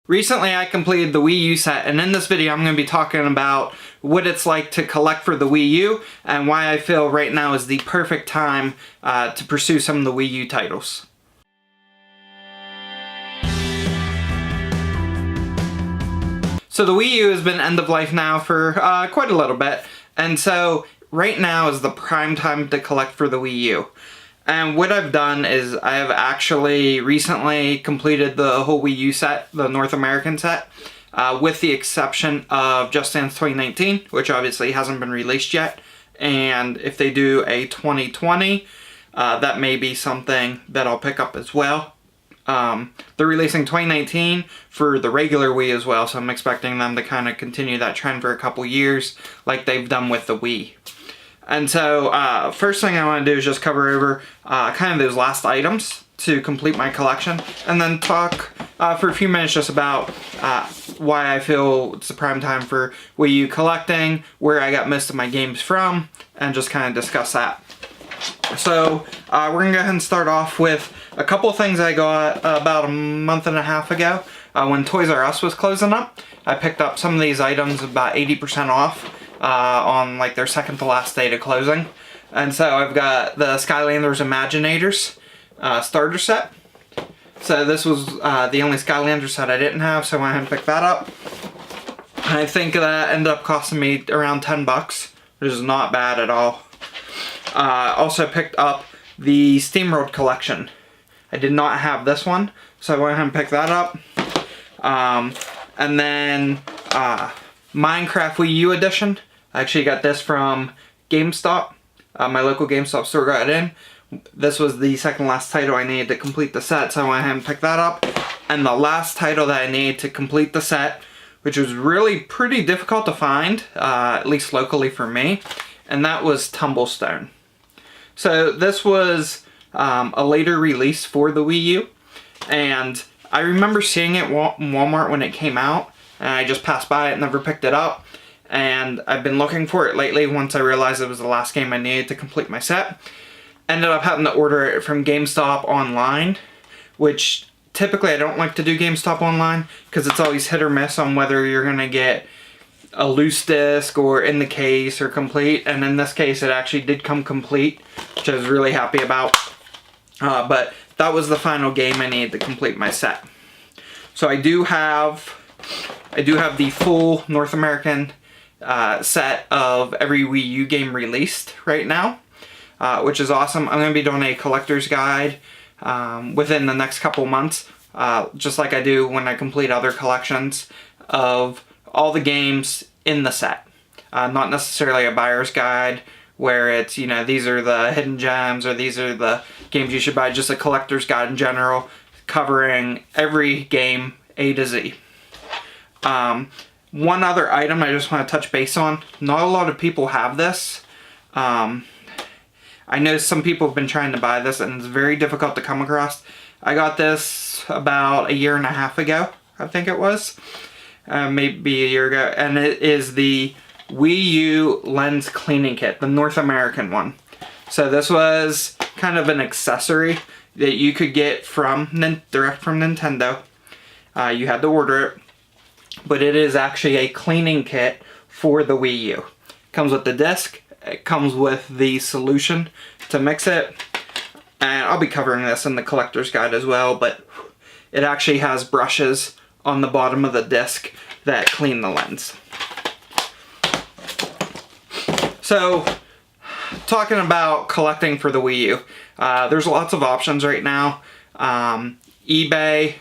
Recently I completed the Wii U set, and in this video I'm going to be talking about what it's like to collect for the Wii U and why I feel right now is the perfect time to pursue some of the Wii U titles. So the Wii U has been end of life now for quite a little bit, and so right now is the prime time to collect for the Wii U. And what I've done is I have actually recently completed the whole Wii U set, the North American set, with the exception of Just Dance 2019, which obviously hasn't been released yet. And if they do a 2020, that may be something that I'll pick up as well. They're releasing 2019 for the regular Wii as well, so I'm expecting them to kind of continue that trend for a couple years like they've done with the Wii. And so, first thing I want to do is just cover over kind of those last items to complete my collection, and then talk for a few minutes just about why I feel it's the prime time for Wii U collecting, where I got most of my games from, and just kind of discuss that. So, we're going to go ahead and start off with a couple things I got about a month and a half ago when Toys R Us was closing up. I picked up some of these items about 80% off. On like their second to last day to closing. And so I've got the Skylanders Imaginators starter set. So this was the only Skylanders set I didn't have, so I went ahead and picked that up. I think that ended up costing me around 10 bucks, which is not bad at all. Also picked up the SteamWorld collection. I did not have this one, so I went ahead and picked that up. And then Minecraft Wii U edition. I actually got this from GameStop. My local GameStop store got it in. This was the second last title I needed to complete the set, so I went ahead and picked that up. And the last title that I needed to complete the set, which was really pretty difficult to find, at least locally for me, and that was Tumblestone. So this was a later release for the Wii U, and I remember seeing it in Walmart when it came out, and I just passed by it, never picked it up. And I've been looking for it lately once I realized it was the last game I needed to complete my set. Ended up having to order it from GameStop online, which typically I don't like to do GameStop online because it's always hit or miss on whether you're going to get a loose disc or in the case or complete. And in this case it actually did come complete, which I was really happy about. But that was the final game I needed to complete my set. So I do have the full North American set of every Wii U game released right now, which is awesome. I'm going to be doing a collector's guide within the next couple months, just like I do when I complete other collections, of all the games in the set. Not necessarily a buyer's guide where it's, you know, these are the hidden gems or these are the games you should buy, just a collector's guide in general covering every game A to Z. One other item I just want to touch base on. Not a lot of people have this. I know some people have been trying to buy this and it's very difficult to come across. I got this about a year and a half ago, I think it was. Maybe a year ago. And it is the Wii U lens cleaning kit, the North American one. So this was kind of an accessory that you could get from direct from Nintendo. You had to order it. But it is actually a cleaning kit for the Wii U. It comes with the disc, it comes with the solution to mix it, and I'll be covering this in the collector's guide as well, but it actually has brushes on the bottom of the disc that clean the lens. So, talking about collecting for the Wii U, there's lots of options right now. eBay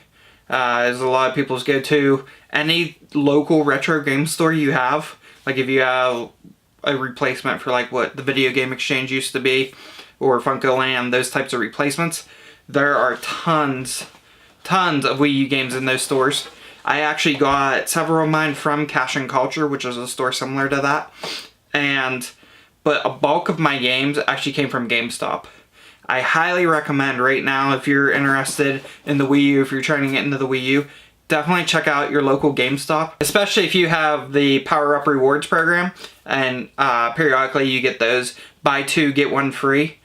is a lot of people's go-to. Any local retro game store you have, like if you have a replacement for like what the Video Game Exchange used to be, or Funko-Land, those types of replacements, there are tons of Wii U games in those stores. I actually got several of mine from Cash and Culture, which is a store similar to that, but a bulk of my games actually came from GameStop. I highly recommend right now, if you're interested in the Wii U, if you're trying to get into the Wii U, definitely check out your local GameStop, especially if you have the Power Up Rewards program, and periodically you get those buy two, get one free.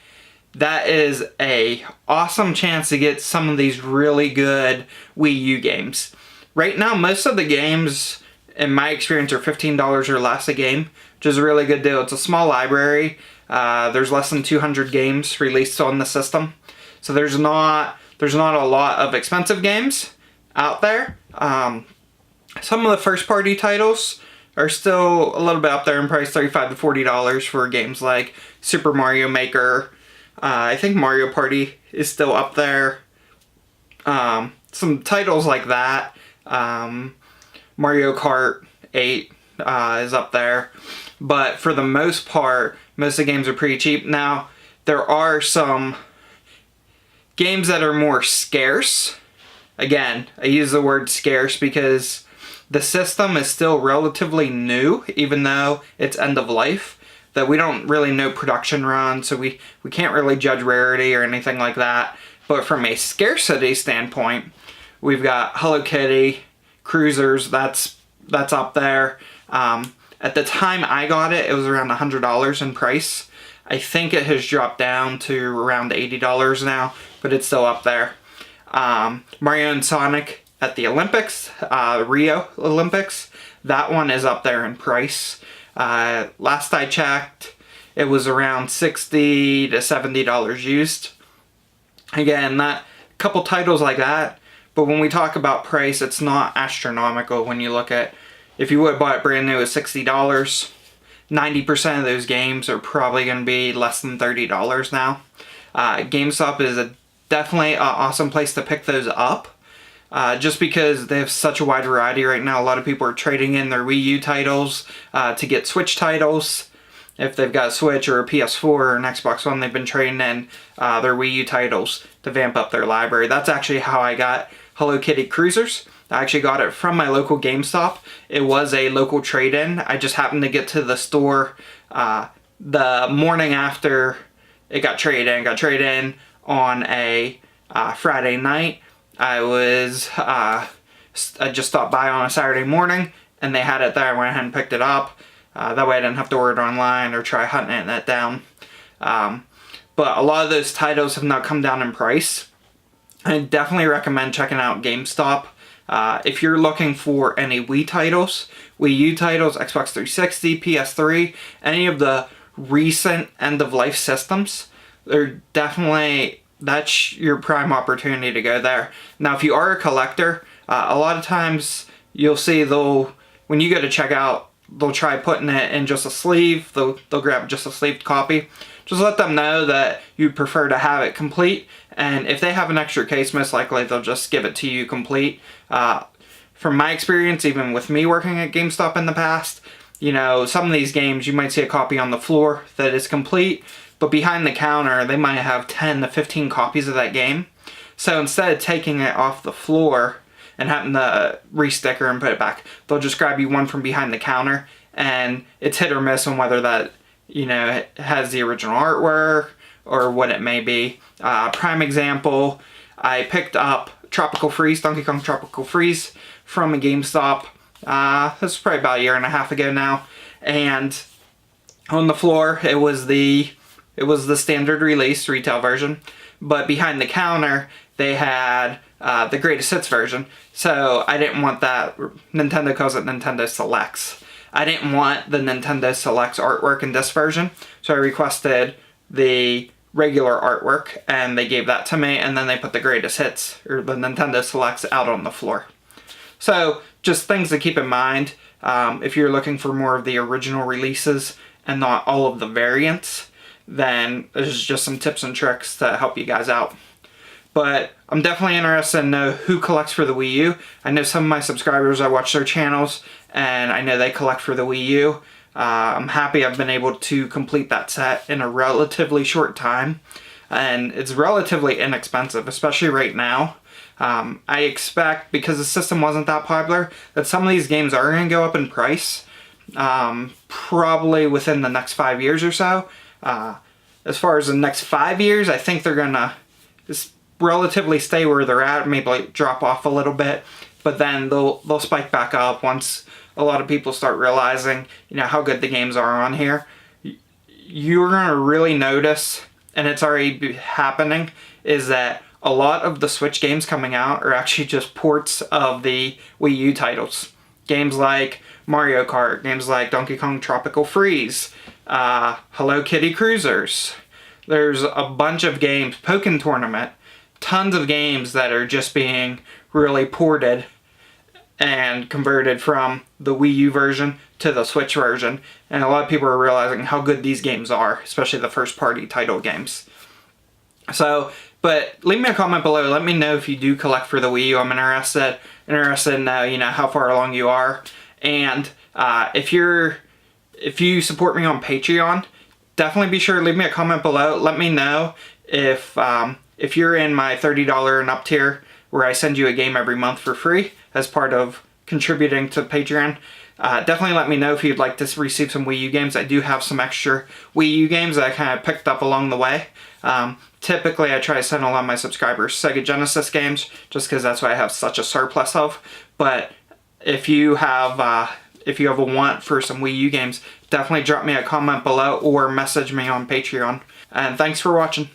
That is a awesome chance to get some of these really good Wii U games. right now, most of the games, in my experience, are $15 or less a game, which is a really good deal. It's a small library. There's less than 200 games released on the system. So there's not a lot of expensive games out there. Some of the first-party titles are still a little bit up there in price, $35 to $40 for games like Super Mario Maker. I think Mario Party is still up there. Some titles like that. Mario Kart 8 is up there. But for the most part, most of the games are pretty cheap. Now, there are some games that are more scarce. Again, I use the word scarce because the system is still relatively new, even though it's end of life, that we don't really know production run, so we can't really judge rarity or anything like that. But from a scarcity standpoint, we've got Hello Kitty, Cruisers, that's up there. At the time I got it, it was around $100 in price. I think it has dropped down to around $80 now, but it's still up there. Mario and Sonic at the Olympics, Rio Olympics, that one is up there in price. Last I checked, it was around $60 to $70 used. Again, that couple titles like that, but when we talk about price, it's not astronomical when you look at, if you would have bought it brand new at $60, 90% of those games are probably going to be less than $30 now. GameStop is definitely an awesome place to pick those up. Just because they have such a wide variety right now. A lot of people are trading in their Wii U titles to get Switch titles. If they've got a Switch or a PS4 or an Xbox One, they've been trading in their Wii U titles to vamp up their library. That's actually how I got Hello Kitty Cruisers. I actually got it from my local GameStop. It was a local trade-in. I just happened to get to the store the morning after it got traded in. It got traded in on a Friday night. I just stopped by on a Saturday morning and they had it there. I went ahead and picked it up. That way I didn't have to order it online or try hunting it down. But a lot of those titles have now come down in price. I definitely recommend checking out GameStop. If you're looking for any Wii titles, Wii U titles, Xbox 360, PS3, any of the recent end-of-life systems, they're definitely, that's your prime opportunity to go there. Now, if you are a collector, a lot of times you'll see when you go to check out, they'll try putting it in just a sleeve. They'll grab just a sleeved copy. Just let them know that you prefer to have it complete. And if they have an extra case, most likely they'll just give it to you complete. From my experience, even with me working at GameStop in the past, you know, some of these games you might see a copy on the floor that is complete, but behind the counter they might have 10 to 15 copies of that game. So instead of taking it off the floor and having to re-sticker and put it back, they'll just grab you one from behind the counter, and it's hit or miss on whether that, you know, it has the original artwork or what it may be. Prime example, I picked up Tropical Freeze, Donkey Kong Tropical Freeze from a GameStop. This was probably about a year and a half ago now, and on the floor it was the standard release retail version, but behind the counter they had the greatest hits version. So I didn't want that. Nintendo calls it Nintendo Selects. I didn't want the Nintendo Selects artwork in this version, so I requested the regular artwork and they gave that to me, and then they put the greatest hits, or the Nintendo Selects, out on the floor. So just things to keep in mind if you're looking for more of the original releases and not all of the variants, then there's just some tips and tricks to help you guys out. But I'm definitely interested to know who collects for the Wii U. I know some of my subscribers, I watch their channels, and I know they collect for the Wii U. I'm happy I've been able to complete that set in a relatively short time, and it's relatively inexpensive, especially right now. I expect, because the system wasn't that popular, that some of these games are going to go up in price, probably within the next 5 years or so. As far as the next 5 years, I think they're going to just relatively stay where they're at, maybe like drop off a little bit, but then they'll spike back up once a lot of people start realizing, you know, how good the games are on here. You're going to really notice, and it's already happening, is that a lot of the Switch games coming out are actually just ports of the Wii U titles. Games like Mario Kart, games like Donkey Kong Tropical Freeze, Hello Kitty Cruisers. There's a bunch of games, Pokken Tournament, tons of games that are just being really ported and converted from the Wii U version to the Switch version. And a lot of people are realizing how good these games are, especially the first party title games. So, but leave me a comment below. Let me know if you do collect for the Wii U. I'm interested in how far along you are. And if you support me on Patreon, definitely be sure to leave me a comment below. Let me know if you're in my $30 and up tier, where I send you a game every month for free as part of contributing to Patreon. Definitely let me know if you'd like to receive some Wii U games. I do have some extra Wii U games that I kind of picked up along the way. Typically, I try to send a lot of my subscribers Sega Genesis games, just because that's what I have such a surplus of. But if you have a want for some Wii U games, definitely drop me a comment below or message me on Patreon. And thanks for watching.